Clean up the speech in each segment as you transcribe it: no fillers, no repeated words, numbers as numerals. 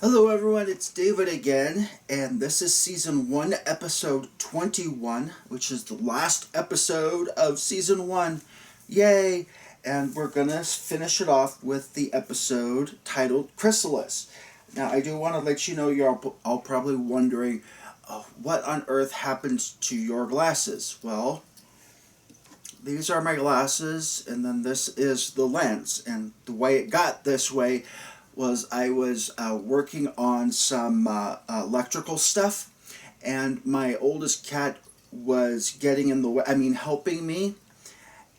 Hello everyone, it's David again, and this is Season 1, Episode 21, which is the last episode of Season 1. Yay! And we're gonna finish it off with the episode titled Chrysalis. Now, I do want to let you know you're all probably wondering, what on earth happened to your glasses? Well, these are my glasses, and then this is the lens. And the way it got this way was I was working on some electrical stuff, and my oldest cat was getting in the way, helping me,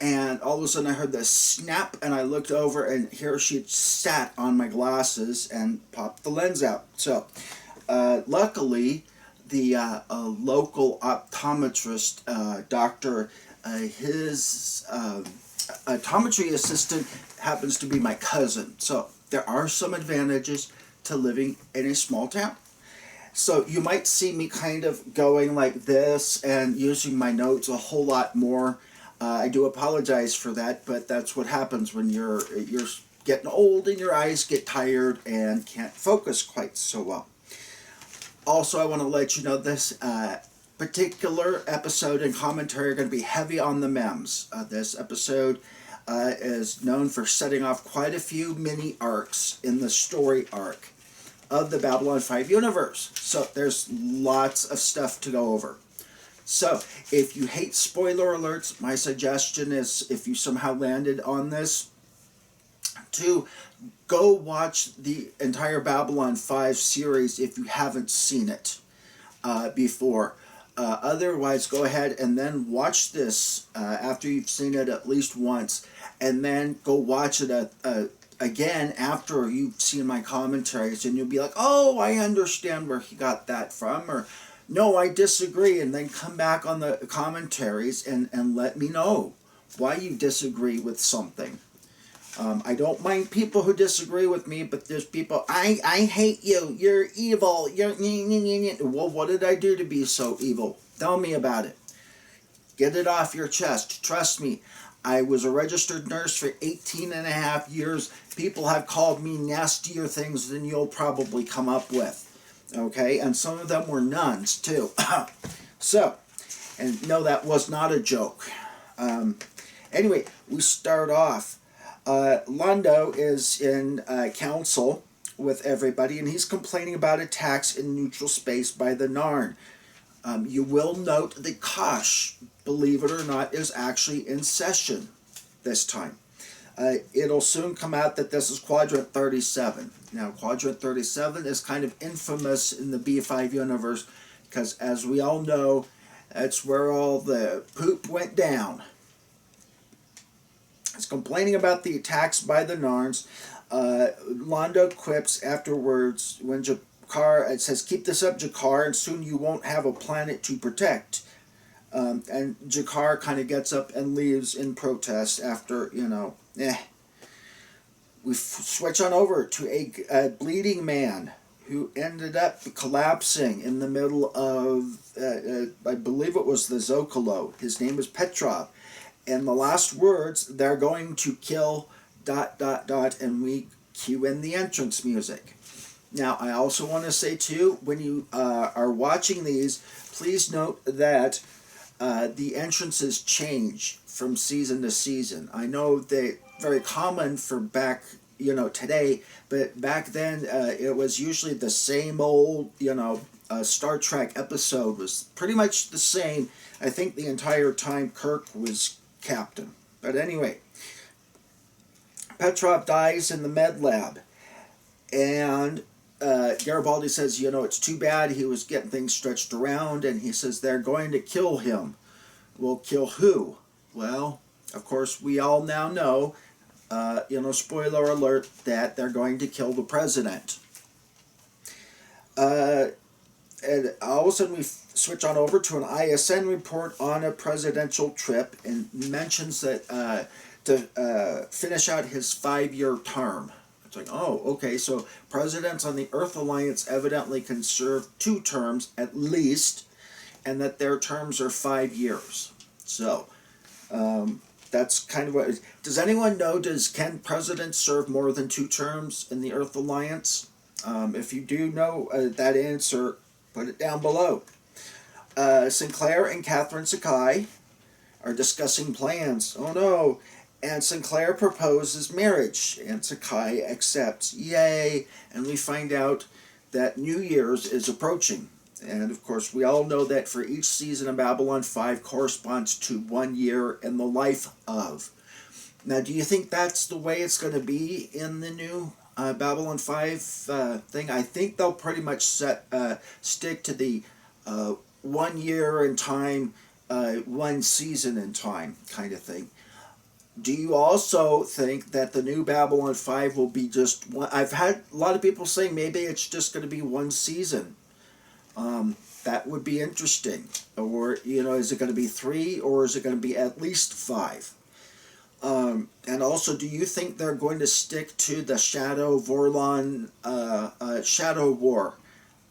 and all of a sudden I heard this snap, and I looked over, and here she sat on my glasses and popped the lens out. So, luckily, the local optometrist, doctor, his optometry assistant happens to be my cousin. So there are some advantages to living in a small town. So you might see me kind of going like this and using my notes a whole lot more. I do apologize for that, but that's what happens when you're getting old and your eyes get tired and can't focus quite so well. Also, I want to let you know this particular episode and commentary are going to be heavy on the memes. This episode is known for setting off quite a few mini arcs in the story arc of the Babylon5 universe. So there's lots of stuff to go over. So if you hate spoiler alerts, my suggestion is, if you somehow landed on this, to go watch the entire Babylon5 series if you haven't seen it before. Otherwise, go ahead and then watch this after you've seen it at least once, and then go watch it again after you've seen my commentaries, and you'll be like, oh, I understand where he got that from, or no, I disagree, and then come back on the commentaries and let me know why you disagree with something. I don't mind people who disagree with me, but there's people, I hate you, you're evil, well, what did I do to be so evil? Tell me about it. Get it off your chest. Trust me, I was a registered nurse for 18 and a half years. People have called me nastier things than you'll probably come up with. Okay, and some of them were nuns, too. So, and no, that was not a joke. Anyway, we start off. Londo is in council with everybody, and he's complaining about attacks in neutral space by the Narn. You will note that Kosh, believe it or not, is actually in session this time. It'll soon come out that this is Quadrant 37. Now, Quadrant 37 is kind of infamous in the B5 universe because, as we all know, that's where all the poop went down. He's complaining about the attacks by the Narns. Londo quips afterwards when Jakar, it says, keep this up, Jakar, and soon you won't have a planet to protect. And Jakar kind of gets up and leaves in protest after, We switch on over to a bleeding man who ended up collapsing in the middle of, I believe it was the Zocalo. His name is Petrov. And the last words, they're going to kill ... and we cue in the entrance music. Now, I also want to say, too, when you are watching these, please note that the entrances change from season to season. I know they're very common for back, today, but back then it was usually the same old, Star Trek episode was pretty much the same, I think, the entire time Kirk was captain. But anyway, Petrov dies in the med lab, and Garibaldi says, it's too bad, he was getting things stretched around, and he says they're going to kill him. Well, kill who? Well, of course, we all now know, spoiler alert, that they're going to kill the president. And all of a sudden we switch on over to an ISN report on a presidential trip, and mentions that to finish out his 5-year term. It's like, oh, okay, so presidents on the Earth Alliance evidently can serve 2 terms at least, and that their terms are 5 years. So, that's kind of what... Does anyone know, can presidents serve more than 2 terms in the Earth Alliance? If you do know that answer, put it down below. Sinclair and Catherine Sakai are discussing plans. Oh no. And Sinclair proposes marriage, and Sakai accepts. Yay! And we find out that New Year's is approaching. And of course, we all know that for each season of Babylon 5 corresponds to 1 year in the life of. Now, do you think that's the way it's going to be in the new Babylon 5 thing? I think they'll pretty much stick to the 1 year in time, 1 season in time kind of thing. Do you also think that the new Babylon 5 will be just one? I've had a lot of people saying maybe it's just going to be 1 season. That would be interesting. Or, is it going to be 3 or is it going to be at least 5? And also, do you think they're going to stick to the Shadow Vorlon, Shadow War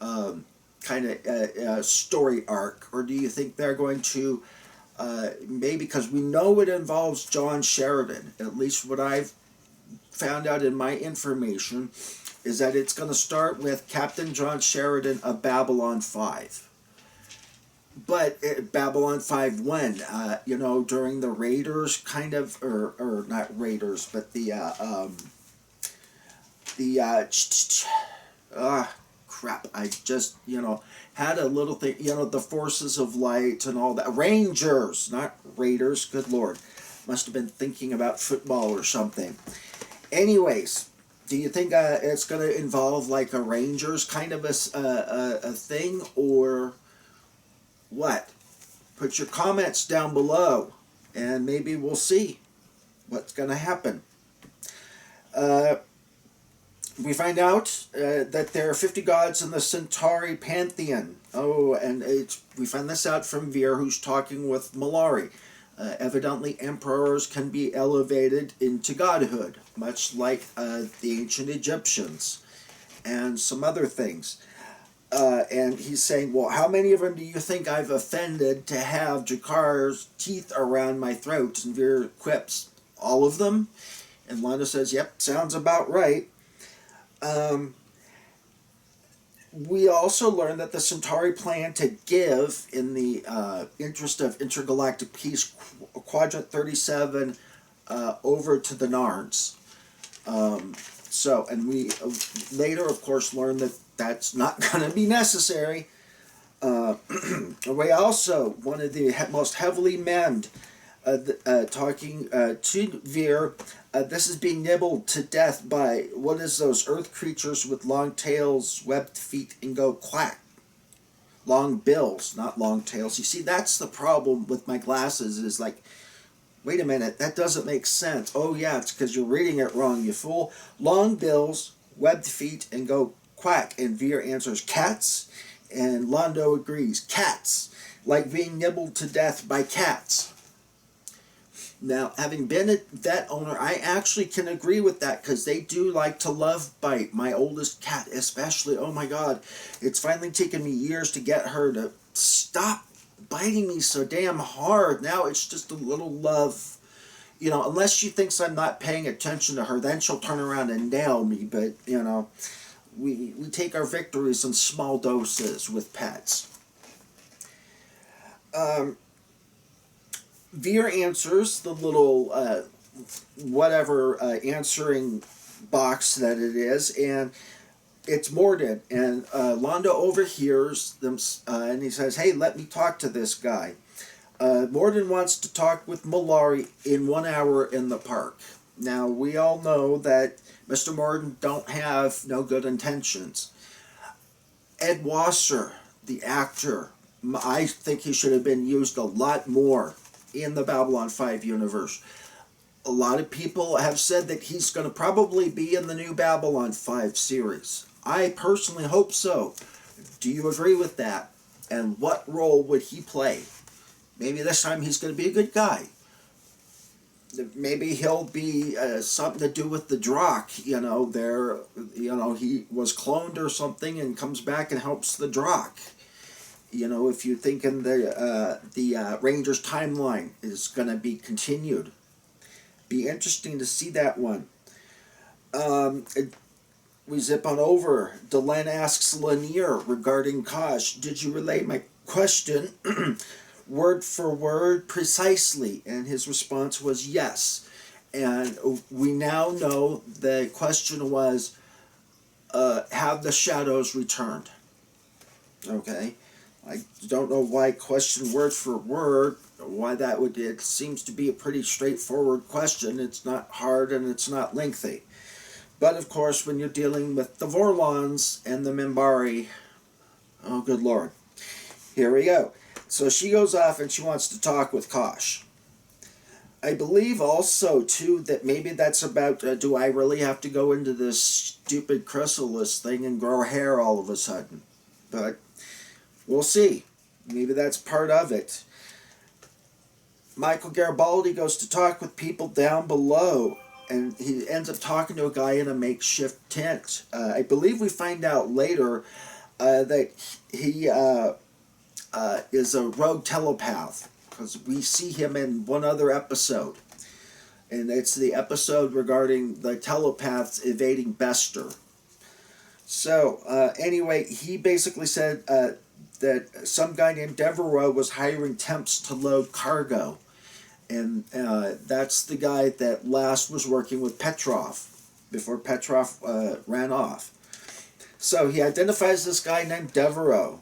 kind of story arc? Or do you think they're going to maybe, because we know it involves John Sheridan, at least what I've found out in my information, is that it's going to start with Captain John Sheridan of Babylon 5. But Babylon 5 when? During the Raiders kind of, or not Raiders, but crap, I just, had a little thing, the Forces of Light and all that. Rangers, not Raiders, good Lord. Must have been thinking about football or something. Anyways, do you think it's going to involve like a Rangers kind of a thing, or what? Put your comments down below, and maybe we'll see what's going to happen. We find out that there are 50 gods in the Centauri pantheon. Oh, and we find this out from Veer, who's talking with Malari. Evidently, emperors can be elevated into godhood, much like the ancient Egyptians, and some other things. And he's saying, well, how many of them do you think I've offended to have Jakar's teeth around my throat? And Veer quips, all of them? And Lana says, yep, sounds about right. We also learned that the Centauri plan to give, in the interest of intergalactic peace, Quadrant 37 over to the Narns. And we later, of course, learned that that's not going to be necessary. We also, one of the most heavily manned, talking to Veer, this is being nibbled to death by, what is those earth creatures with long tails, webbed feet, and go quack. Long bills, not long tails. You see, that's the problem with my glasses, is like, wait a minute, that doesn't make sense. Oh yeah, it's because you're reading it wrong, you fool. Long bills, webbed feet, and go quack. And Veer answers, cats. And Londo agrees, cats. Like being nibbled to death by cats. Now, having been a vet owner, I actually can agree with that, because they do like to love bite. My oldest cat especially. Oh my God. It's finally taken me years to get her to stop biting me so damn hard. Now it's just a little love. Unless she thinks I'm not paying attention to her, then she'll turn around and nail me. But, we take our victories in small doses with pets. Veer answers the little answering box that it is, and it's Morden. And Londo overhears them, and he says, hey, let me talk to this guy. Morden wants to talk with Malari in 1 hour in the park. Now, we all know that Mr. Morden don't have no good intentions. Ed Wasser, the actor, I think he should have been used a lot more in the Babylon 5 universe. A lot of people have said that he's going to probably be in the new Babylon 5 series. I personally hope so. Do you agree with that? And what role would he play? Maybe this time he's going to be a good guy. Maybe he'll be something to do with the Drakh. He was cloned or something and comes back and helps the Drakh. If you think in the Rangers timeline is going to be continued. Be interesting to see that one. we zip on over. Delenn asks Lanier regarding Kosh, did you relay my question word for word precisely? And his response was yes. And we now know the question was, have the shadows returned? Okay. I don't know why question word for word, why that would, it seems to be a pretty straightforward question. It's not hard and it's not lengthy. But of course, when you're dealing with the Vorlons and the Minbari, oh good lord. Here we go. So she goes off and she wants to talk with Kosh. I believe also, too, that maybe that's about, do I really have to go into this stupid Chrysalis thing and grow hair all of a sudden? But we'll see. Maybe that's part of it. Michael Garibaldi goes to talk with people down below, and he ends up talking to a guy in a makeshift tent. I believe we find out later that he is a rogue telepath, because we see him in one other episode. And it's the episode regarding the telepaths evading Bester. So, anyway, he basically said that some guy named Devereaux was hiring temps to load cargo. And that's the guy that last was working with Petrov, before Petrov ran off. So he identifies this guy named Devereaux.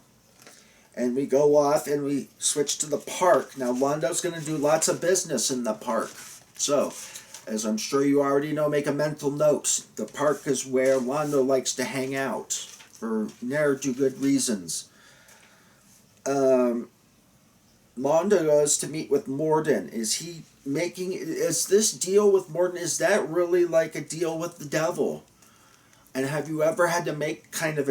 And we go off and we switch to the park. Now, Londo's going to do lots of business in the park. So, as I'm sure you already know, make a mental note. The park is where Londo likes to hang out for ne'er-do-good reasons. Londo goes to meet with Morden. Is this deal with Morden, is that really like a deal with the devil? And have you ever had to make kind of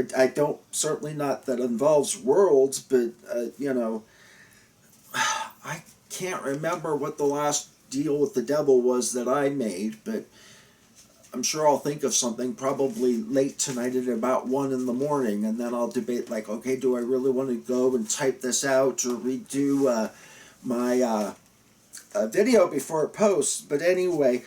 certainly not that involves worlds, but, I can't remember what the last deal with the devil was that I made, but I'm sure I'll think of something probably late tonight at about 1 in the morning, and then I'll debate, like, okay, do I really want to go and type this out or redo my video before it posts? But anyway,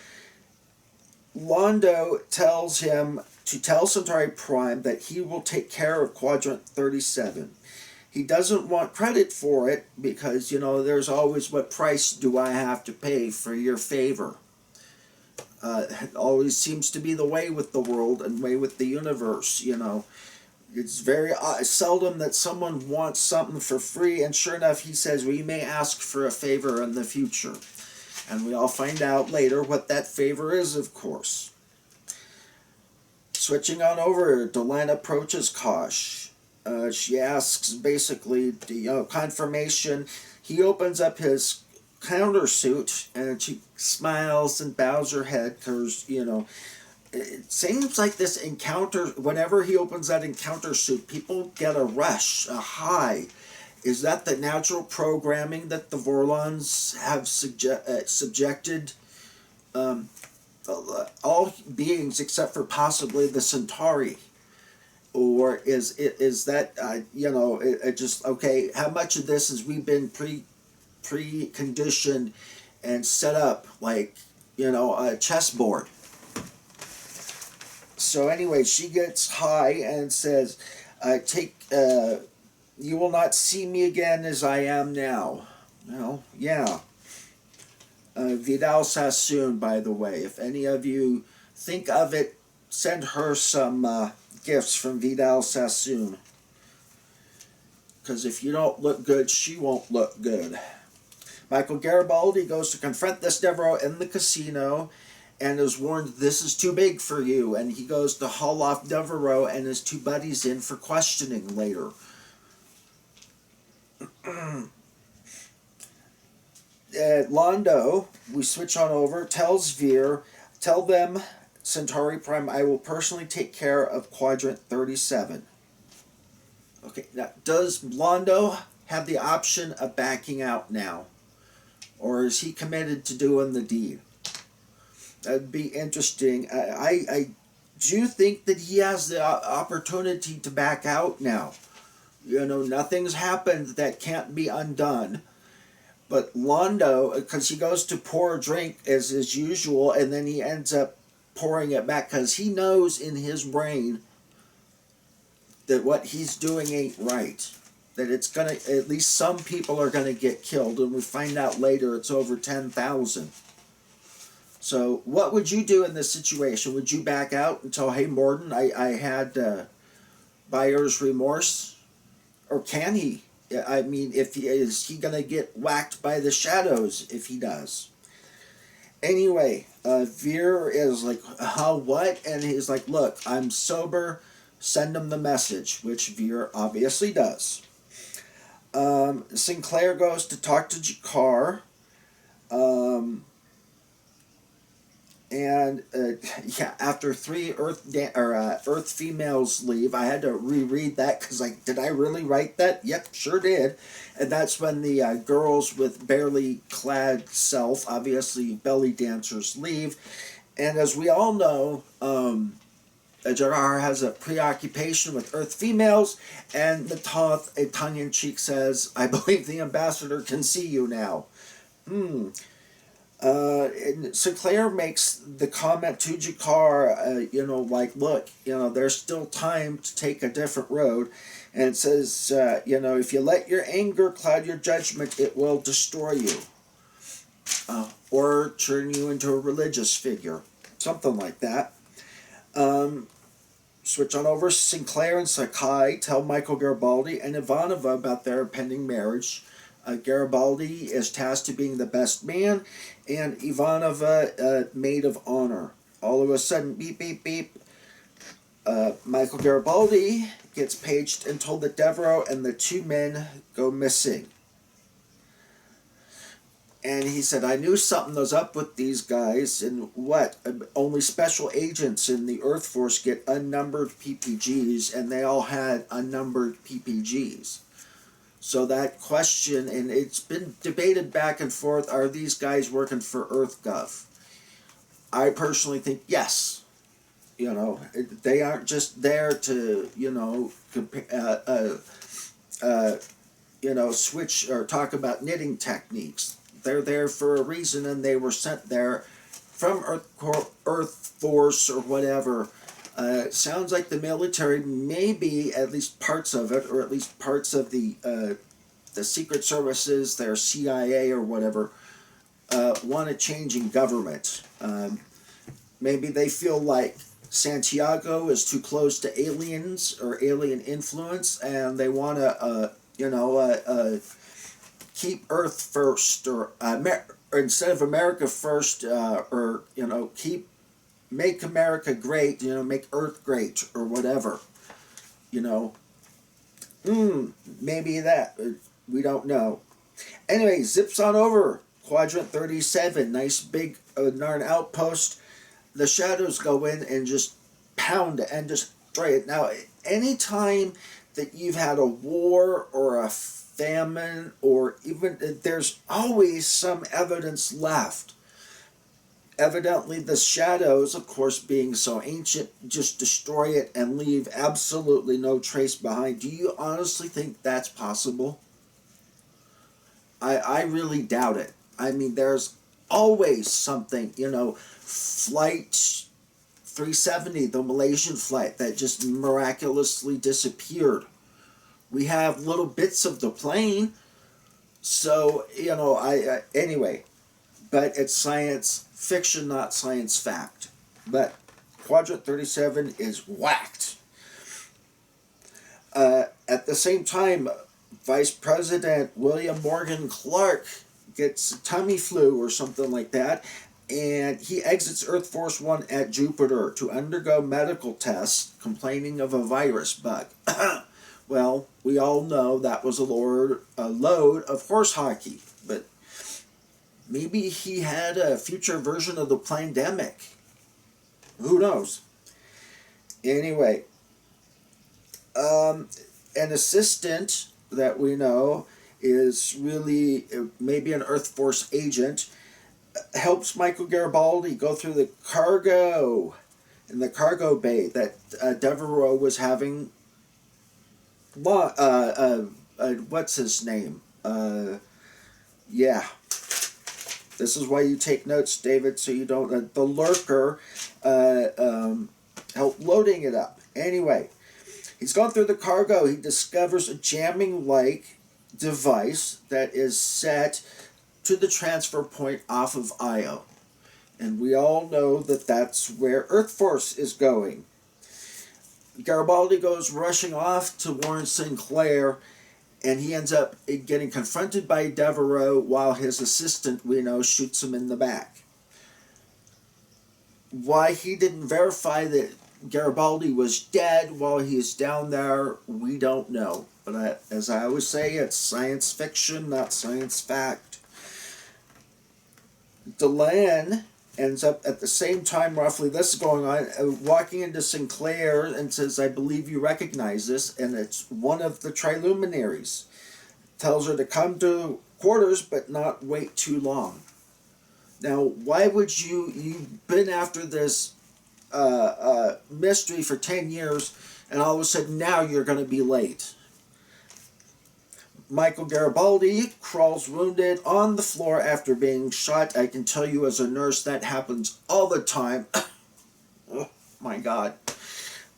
Londo tells him to tell Centauri Prime that he will take care of Quadrant 37. He doesn't want credit for it because, there's always, what price do I have to pay for your favor? It always seems to be the way with the world and way with the universe, It's very seldom that someone wants something for free, and sure enough, he says, we may ask for a favor in the future. And we all find out later what that favor is, of course. Switching on over, Delenn approaches Kosh. She asks, basically, confirmation. He opens up his countersuit, and she smiles and bows her head, because, it seems like this encounter, whenever he opens that encounter suit, people get a rush, a high. Is that the natural programming that the Vorlons have subjected all beings except for possibly the Centauri? Or is that, it just, okay, how much of this has we been pre-conditioned and set up like, a chessboard? So anyway, she gets high and says, you will not see me again as I am now. Well, yeah. Vidal Sassoon, by the way. If any of you think of it, send her some gifts from Vidal Sassoon. Because if you don't look good, she won't look good. Michael Garibaldi goes to confront this Devereaux in the casino and is warned, this is too big for you. And he goes to haul off Devereaux and his two buddies in for questioning later. Londo, we switch on over, tells Veer, tell them, Centauri Prime, I will personally take care of Quadrant 37. Okay, now, does Londo have the option of backing out now? Or is he committed to doing the deed? That'd be interesting. I do think that he has the opportunity to back out now. Nothing's happened that can't be undone. But Londo, because he goes to pour a drink as is usual, and then he ends up pouring it back, because he knows in his brain that what he's doing ain't right. That it's gonna, at least some people are gonna get killed, and we find out later it's over 10,000. So what would you do in this situation? Would you back out and tell, hey, Morden, I had buyer's remorse? Or can he? I mean, is he going to get whacked by the shadows if he does? Anyway, Veer is like, what? And he's like, look, I'm sober, send him the message, which Veer obviously does. Sinclair goes to talk to Jakar. And after 3 Earth females leave, I had to reread that because did I really write that? Yep, sure did. And that's when the girls with barely clad self, obviously belly dancers, leave. And as we all know, Jakar has a preoccupation with Earth females, and Natoth, a tongue-in-cheek, says, "I believe the ambassador can see you now." And Sinclair makes the comment to Jakar, look, there's still time to take a different road. And it says, if you let your anger cloud your judgment, it will destroy you. Or turn you into a religious figure. Something like that. Switch on over. Sinclair and Sakai tell Michael Garibaldi and Ivanova about their pending marriage. Garibaldi is tasked to being the best man, and Ivanova, maid of honor. All of a sudden, beep, beep, beep. Michael Garibaldi gets paged and told that Devereaux and the 2 men go missing. And he said, I knew something was up with these guys, and what? Only special agents in the Earth Force get unnumbered PPGs, and they all had unnumbered PPGs. So that question, and it's been debated back and forth, are these guys working for EarthGov? I personally think yes. They aren't just there to, switch or talk about knitting techniques. They're there for a reason, and they were sent there from Earth Force or whatever. Sounds like the military, maybe at least parts of it, or at least parts of the Secret Services, their CIA or whatever, want a change in government. Maybe they feel like Santiago is too close to aliens or alien influence, and they want to, keep Earth first, or instead of America first, make America great, make Earth great, or whatever. Maybe that. We don't know. Anyway, zips on over. Quadrant 37, nice big Narn outpost. The shadows go in and just pound it and destroy it. Now, anytime that you've had a war or a famine, or even, there's always some evidence left. Evidently, the shadows, of course, being so ancient, just destroy it and leave absolutely no trace behind. Do you honestly think that's possible? I really doubt it. I mean, there's always something, Flight 370, the Malaysian flight, that just miraculously disappeared. We have little bits of the plane, so, anyway, but it's science fiction, not science fact. But Quadrant 37 is whacked. At the same time, Vice President William Morgan Clark gets tummy flu or something like that, and he exits Earth Force One at Jupiter to undergo medical tests, complaining of a virus bug. Well, we all know that was a load of horse hockey, but maybe he had a future version of the pandemic. Who knows? Anyway, an assistant that we know is really maybe an Earth Force agent, helps Michael Garibaldi go through the cargo in the cargo bay that Devereaux was having. What's his name? Yeah. This is why you take notes, David, so you don't... the lurker help loading it up. Anyway, he's gone through the cargo. He discovers a jamming-like device that is set to the transfer point off of Io. And we all know that that's where Earth Force is going. Garibaldi goes rushing off to warn Sinclair, and he ends up getting confronted by Devereaux while his assistant, we know, shoots him in the back. Why he didn't verify that Garibaldi was dead while he is down there, we don't know. But as I always say, it's science fiction, not science fact. Delenn ends up at the same time, roughly, this is going on, walking into Sinclair and says, I believe you recognize this, and it's one of the triluminaries. Tells her to come to quarters, but not wait too long. Now, why would you've been after this mystery for 10 years, and all of a sudden now you're going to be late. Michael Garibaldi crawls wounded on the floor after being shot. I can tell you as a nurse that happens all the time. Oh my God.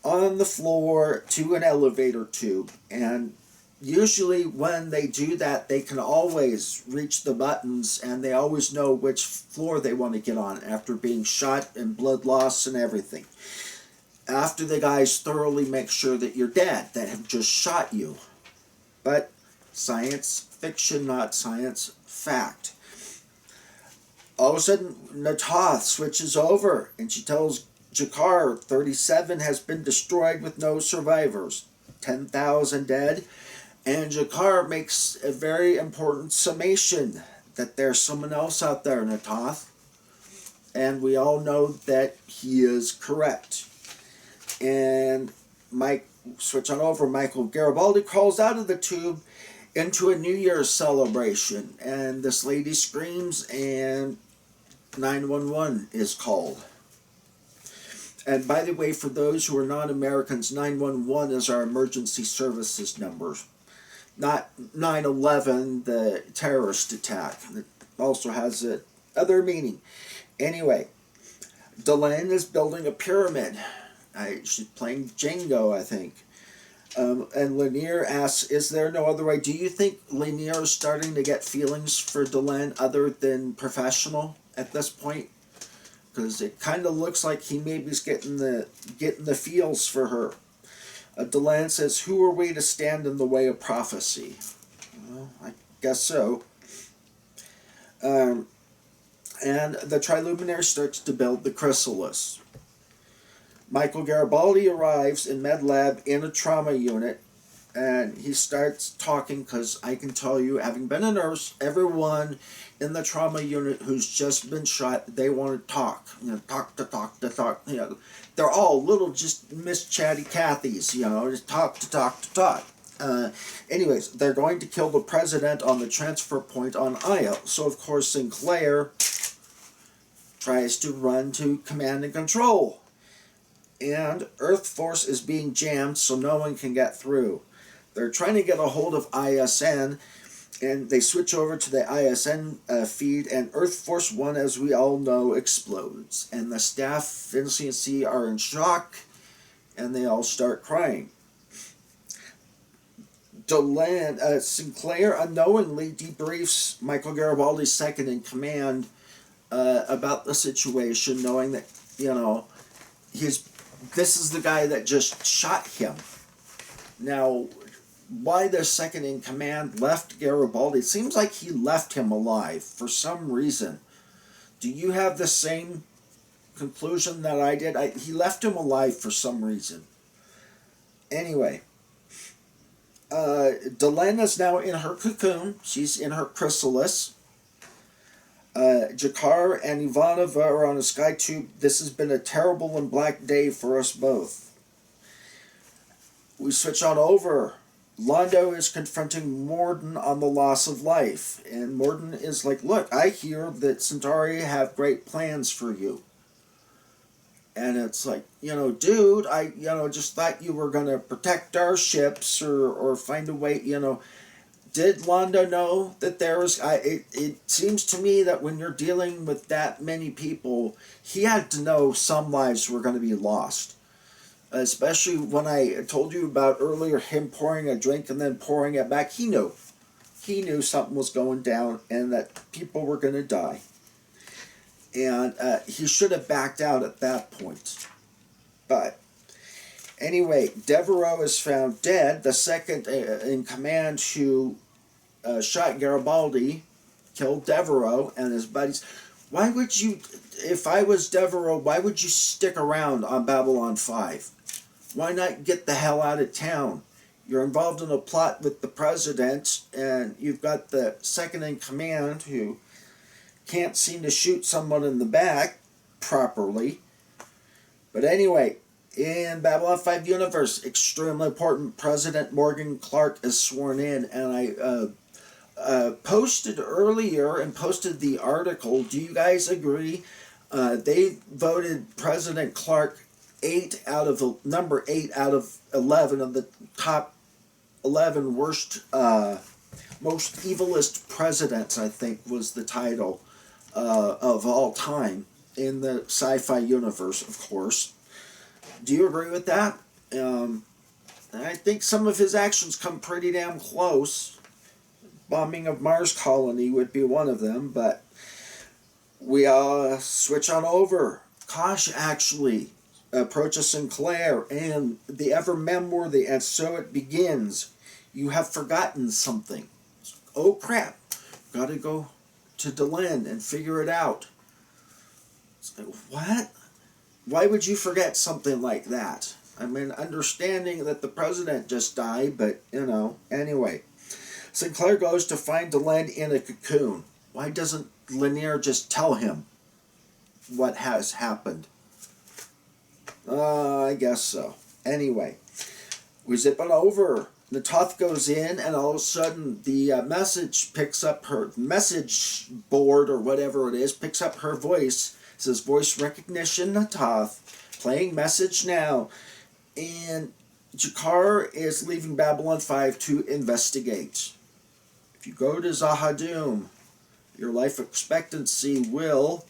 On the floor to an elevator tube. And usually when they do that, they can always reach the buttons and they always know which floor they want to get on after being shot and blood loss and everything. After the guys thoroughly make sure that you're dead, that have just shot you. But science fiction, not science fact. All of a sudden, Natoth switches over and she tells Jakar 37 has been destroyed with no survivors. 10,000 dead. And Jakar makes a very important summation that there's someone else out there, Natoth. And we all know that he is correct. And switch on over, Michael Garibaldi crawls out of the tube into a New Year's celebration, and this lady screams and 911 is called. And by the way, for those who are not Americans, 911 is our emergency services number, not 9/11, the terrorist attack. It also has a other meaning. Anyway, Delenn is building a pyramid. She's playing Django, I think. And Lanier asks, is there no other way? Do you think Lanier is starting to get feelings for Delenn other than professional at this point? Because it kind of looks like he maybe is getting the feels for her. Delenn says, who are we to stand in the way of prophecy? Well, I guess so. And the Triluminary starts to build the Chrysalis. Michael Garibaldi arrives in MedLab in a trauma unit, and he starts talking, because I can tell you, having been a nurse, everyone in the trauma unit who's just been shot, they want to talk. Talk. You know, they're all little just Miss Chatty Cathys, just talk. Anyways, they're going to kill the president on the transfer point on Io. So, of course, Sinclair tries to run to command and control. And Earth Force is being jammed so no one can get through. They're trying to get a hold of ISN, and they switch over to the ISN feed, and Earth Force 1, as we all know, explodes. And the staff in CNC are in shock, and they all start crying. Sinclair unknowingly debriefs Michael Garibaldi's second in command about the situation, knowing that, this is the guy that just shot him. Now, why the second in command left Garibaldi? It seems like he left him alive for some reason. Do you have the same conclusion that I did? He left him alive for some reason. Anyway, Delenn is now in her cocoon. She's in her chrysalis. Jakar and Ivanova are on a sky tube. This has been a terrible and black day for us both. We switch on over. Londo is confronting Morden on the loss of life. And Morden is like, look, I hear that Centauri have great plans for you. And it's like, dude, I just thought you were going to protect our ships or find a way, did Londo know that there was... it seems to me that when you're dealing with that many people, he had to know some lives were going to be lost. Especially when I told you about earlier him pouring a drink and then pouring it back. He knew. He knew something was going down and that people were going to die. And he should have backed out at that point. But anyway, Devereaux is found dead. The second in command who shot Garibaldi killed Devereaux and his buddies. Why would you, if I was Devereaux, why would you stick around on Babylon 5? Why not get the hell out of town? You're involved in a plot with the president, and you've got the second in command who can't seem to shoot someone in the back properly. But anyway, in Babylon 5 universe, extremely important, President Morgan Clark is sworn in, and I posted earlier and posted the article. Do you guys agree? They voted President Clark number 8 out of 11 of the top 11 worst, most evilest presidents, I think was the title of all time in the sci-fi universe, of course. Do you agree with that? I think some of his actions come pretty damn close. Bombing of Mars colony would be one of them, but we switch on over. Kosh actually approaches Sinclair and the ever memworthy, and so it begins. You have forgotten something. Oh crap, gotta go to Delenn and figure it out. It's like, what? Why would you forget something like that? I mean, understanding that the president just died, but, anyway. Sinclair goes to find Delenn in a cocoon. Why doesn't Lanier just tell him what has happened? I guess so. Anyway, we zip it over. Natoth goes in, and all of a sudden the message picks up her message board or whatever it is, picks up her voice. It says voice recognition Natoth, playing message now. And Jakar is leaving Babylon 5 to investigate. If you go to Zahadum, your life expectancy will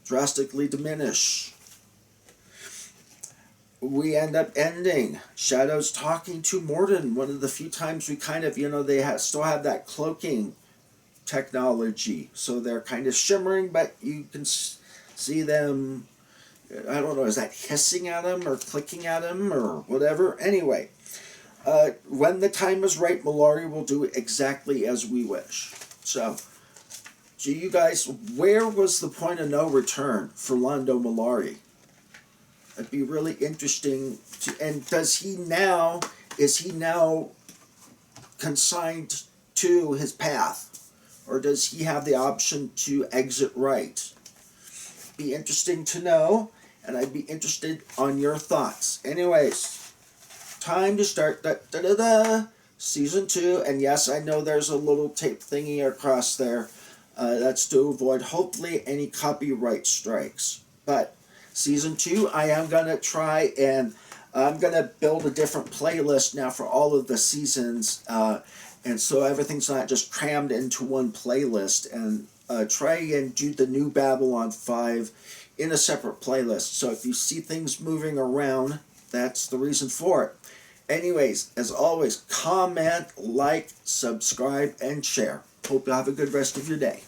drastically diminish. We end up ending Shadows talking to Morden. One of the few times we kind of, they still have that cloaking technology. So they're kind of shimmering, but you can see them, I don't know, is that hissing at him or clicking at him or whatever? Anyway, when the time is right, Malari will do exactly as we wish. So, do you guys, where was the point of no return for Londo Malari? It'd be really interesting to, and is he now consigned to his path? Or does he have the option to exit right? Be interesting to know, and I'd be interested on your thoughts. Anyways, time to start Season 2, and yes, I know there's a little tape thingy across there. That's to avoid, hopefully, any copyright strikes. But Season 2, I am going to try, and I'm going to build a different playlist now for all of the seasons, and so everything's not just crammed into one playlist, and try and do the new Babylon 5 in a separate playlist. So if you see things moving around, that's the reason for it. Anyways, as always, comment, like, subscribe, and share. Hope you have a good rest of your day.